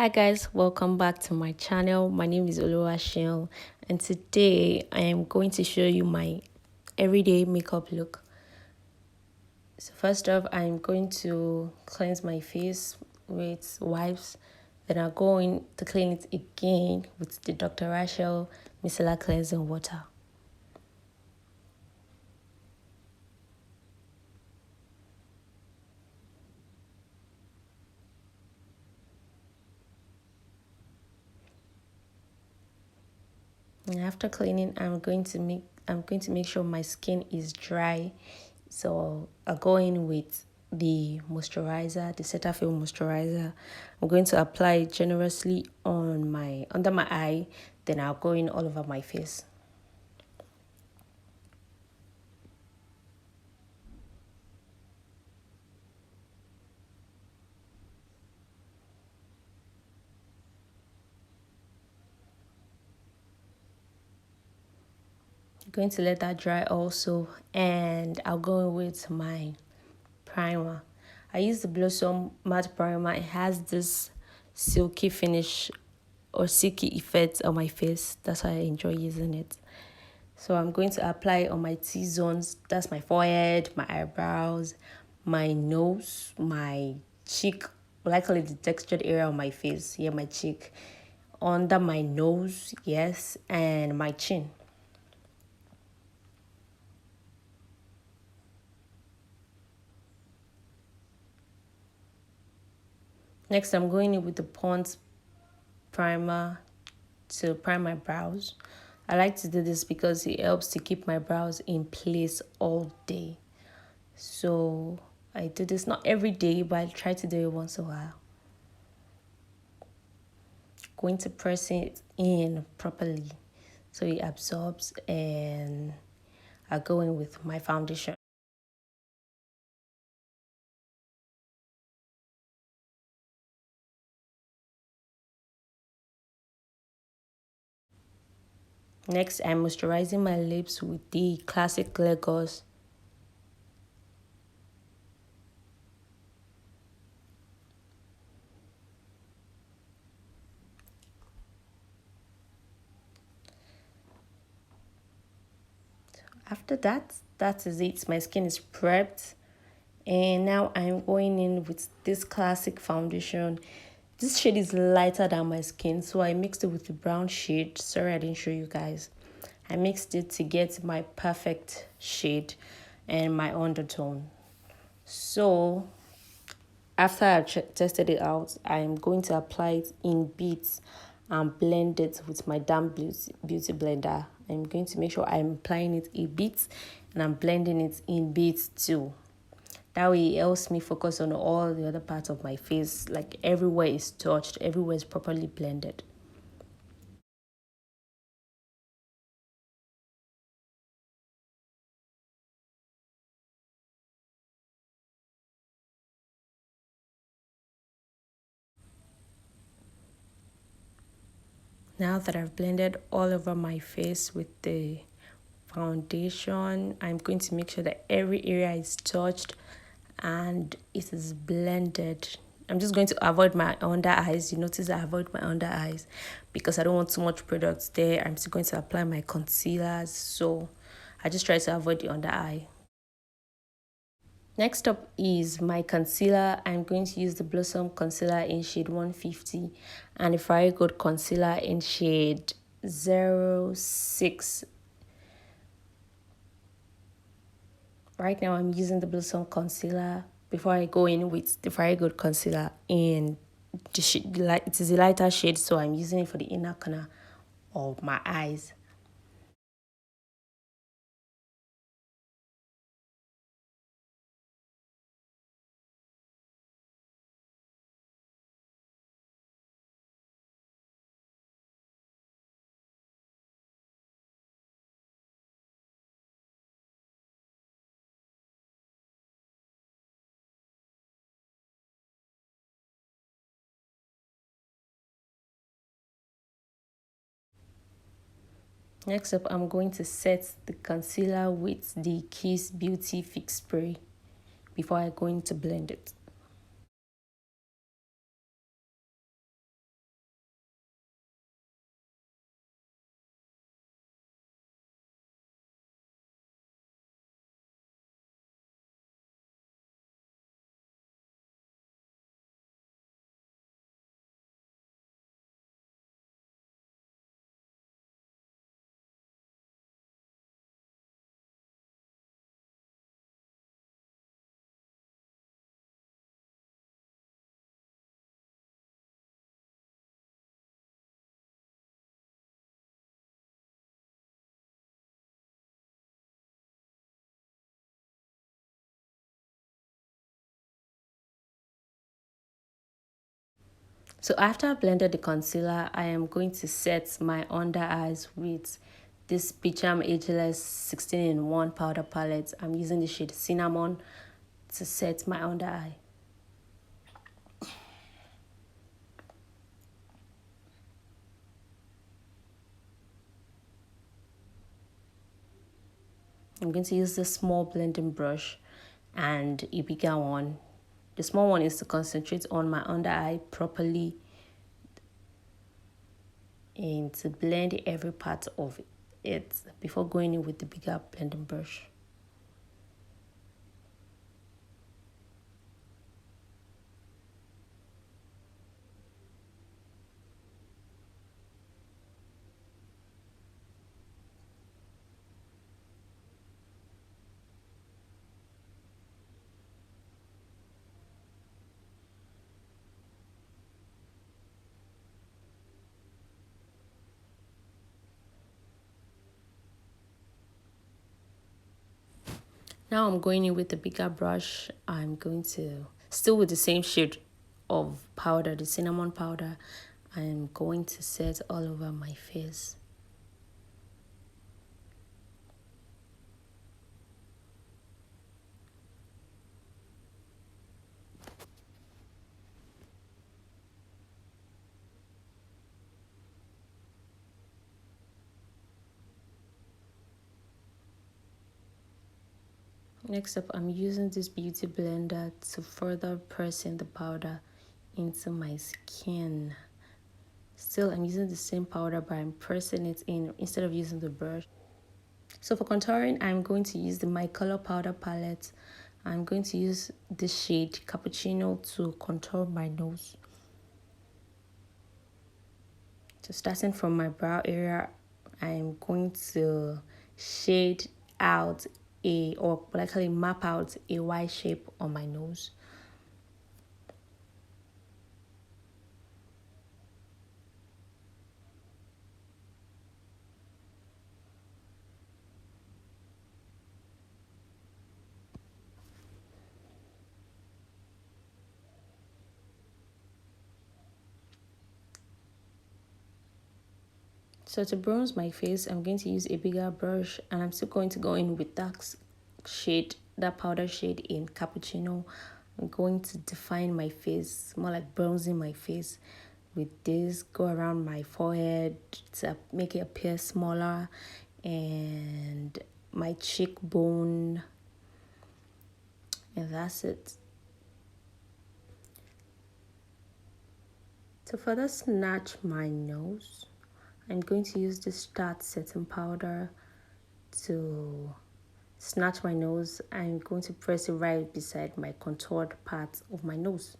Hi guys, welcome back to my channel. My name is Oluwaseun, and today I am going to show you my everyday makeup look. So first off, I'm going to cleanse my face with wipes. Then I'll go in to clean it again with the Dr. Rachel micellar cleansing water. And after cleaning, I'm going to make sure my skin is dry. So I'll go in with the moisturizer, the Cetaphil moisturizer. I'm going to apply it generously on my under my eye, then I'll go in all over my face. I'm going to let that dry also, and I'll go in with my primer. I use the Blossom matte primer. It has this silky finish or silky effect on my face. That's why I enjoy using it. So I'm going to apply it on my T-zones. That's my forehead, my eyebrows, my nose, my cheek. Well, I call it the textured area of my face. Yeah, my cheek. Under my nose, yes, and my chin. Next, I'm going in with the Pond's primer to prime my brows. I like to do this because it helps to keep my brows in place all day. So I do this not every day, but I try to do it once in a while. Going to press it in properly so it absorbs, and I go in with my foundation. Next, I'm moisturizing my lips with the classic Lagos. After that, that is it. My skin is prepped. And now I'm going in with this classic foundation. This shade is lighter than my skin, so I mixed it with the brown shade. Sorry I didn't show you guys. I mixed it to get my perfect shade and my undertone. So after I tested it out, I'm going to apply it in beads and blend it with my damp beauty blender. I'm going to make sure I'm applying it in beads and I'm blending it in beads too. That way it helps me focus on all the other parts of my face, like everywhere is touched, everywhere is properly blended. Now that I've blended all over my face with the foundation, I'm going to make sure that every area is touched and it is blended. I'm just going to avoid my under eyes. You notice I avoid my under eyes because I don't want too much products there. I'm still going to apply my concealers, so I just try to avoid the under eye. Next up is my concealer. I'm going to use the Blossom concealer in shade 150 and the Very Good concealer in shade 06. Right now I'm using the Blossom concealer before I go in with the Very Good concealer in the shade, it is a lighter shade, so I'm using it for the inner corner of my eyes. Next up, I'm going to set the concealer with the Kiss Beauty Fix Spray before I go in to blend it. So after I've blended the concealer, I am going to set my under eyes with this Beecham Ageless 16 in 1 powder palette. I'm using the shade Cinnamon to set my under eye. I'm going to use this small blending brush and a bigger one. The small one is to concentrate on my under eye properly and to blend every part of it before going in with the bigger blending brush. Now I'm going in with the bigger brush. I'm going to, still with the same shade of powder, the cinnamon powder, I'm going to set all over my face. Next up, I'm using this beauty blender to further press in the powder into my skin. Still, I'm using the same powder, but I'm pressing it in instead of using the brush. So for contouring, I'm going to use the My Color Powder palette. I'm going to use the shade Cappuccino to contour my nose. So starting from my brow area, I'm going to shade out or likely map out a Y shape on my nose. So to bronze my face, I'm going to use a bigger brush and I'm still going to go in with that shade, that powder shade in Cappuccino. I'm going to define my face, more like bronzing my face with this, go around my forehead to make it appear smaller and my cheekbone, and that's it. To further snatch my nose, I'm going to use this Start Setting Powder to snatch my nose. I'm going to press it right beside my contoured part of my nose.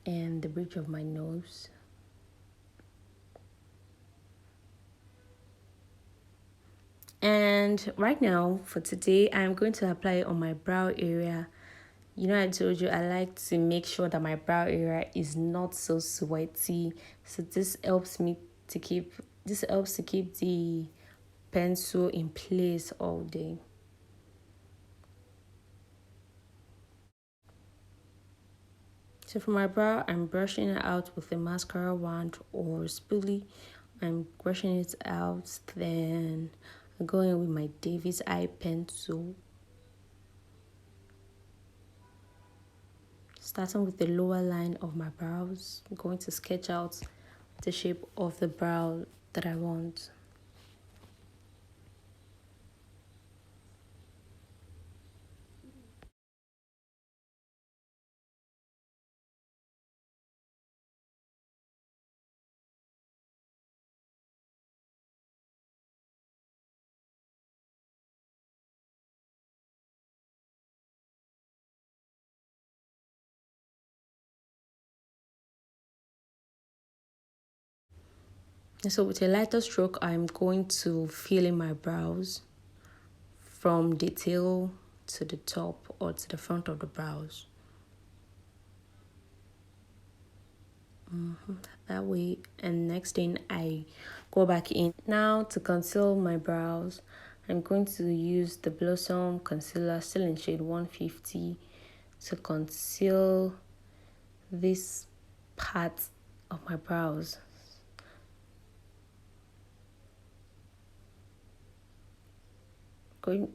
And the bridge of my nose. And right now, for today, I'm going to apply it on my brow area. You know, I told you I like to make sure that my brow area is not so sweaty. So this helps to keep the pencil in place all day. So for my brow, I'm brushing it out with a mascara wand or spoolie. I'm brushing it out, then I'm going with my David's eye pencil. Starting with the lower line of my brows, I'm going to sketch out the shape of the brow that I want. So with a lighter stroke, I'm going to fill in my brows from the tail to the top or to the front of the brows. That way, and next thing I go back in. Now to conceal my brows, I'm going to use the Blossom Concealer still in shade 150 to conceal this part of my brows.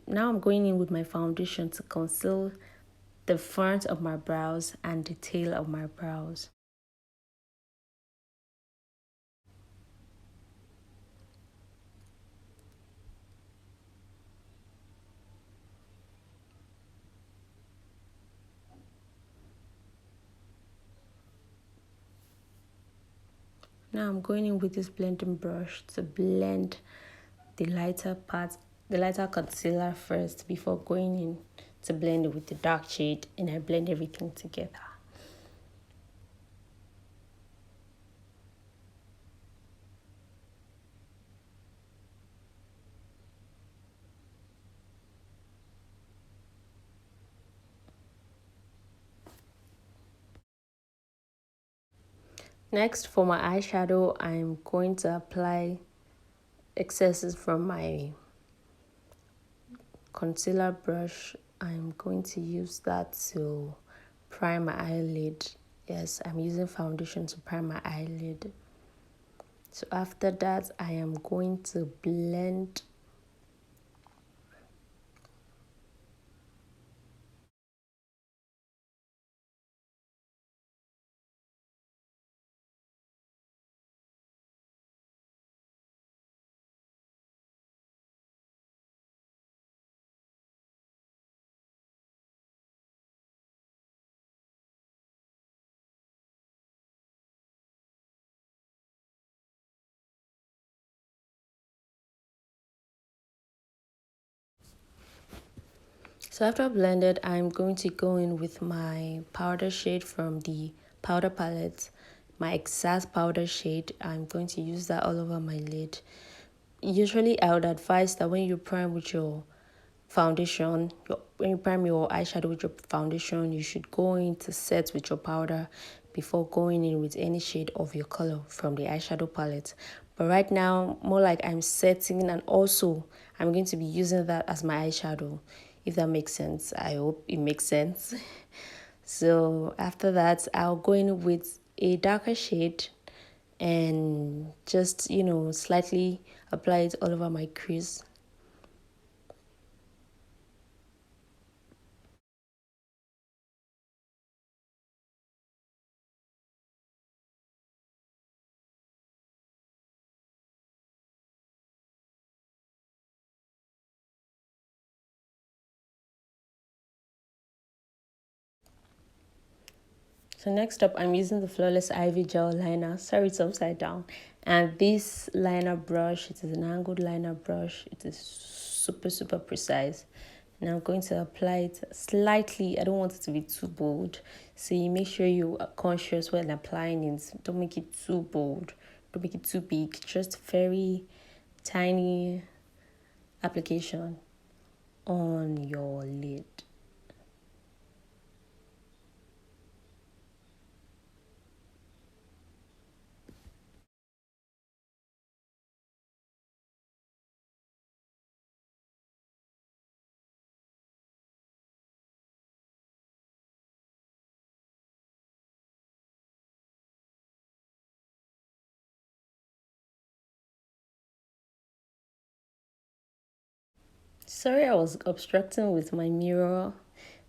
Now I'm going in with my foundation to conceal the front of my brows and the tail of my brows. Now I'm going in with this blending brush to blend the lighter part, the lighter concealer first before going in to blend it with the dark shade, and I blend everything together. Next, for my eyeshadow, I'm going to apply excesses from my concealer brush. I'm going to use that to prime my eyelid. Yes, I'm using foundation to prime my eyelid. So after that, I am going to blend So after blended, I'm going to go in with my powder shade from the powder palette, my exact powder shade. I'm going to use that all over my lid. Usually, I would advise that when you prime with your foundation, when you prime your eyeshadow with your foundation, you should go in to set with your powder before going in with any shade of your color from the eyeshadow palette. But right now, more like I'm setting, and also I'm going to be using that as my eyeshadow, if that makes sense. I hope it makes sense. So after that, I'll go in with a darker shade and just, slightly apply it all over my crease. So next up, I'm using the Flawless Ivy Gel Liner. Sorry, it's upside down. And this liner brush, it is an angled liner brush. It is super, super precise. And I'm going to apply it slightly. I don't want it to be too bold. So you make sure you are conscious when applying it. Don't make it too bold. Don't make it too big. Just very tiny application on your lid. Sorry, I was obstructing with my mirror.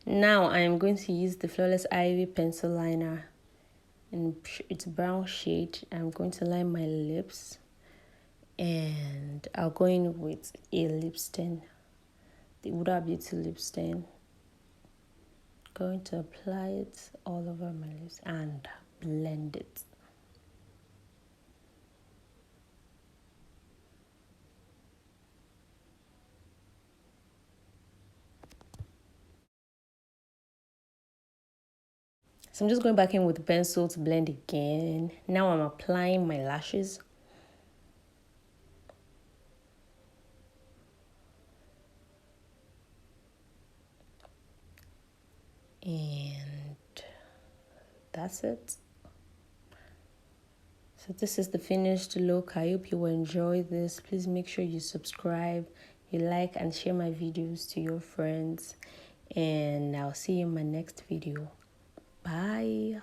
Now I am going to use the Flawless Ivy pencil liner in its brown shade. I'm going to line my lips, and I'll go in with a lip stain, the Huda Beauty lip stain. Going to apply it all over my lips and blend it. So I'm just going back in with the pencil to blend again. Now I'm applying my lashes. that's it. So this is the finished look. I hope you will enjoy this. Please make sure you subscribe, you like and share my videos to your friends. And I'll see you in my next video. Bye.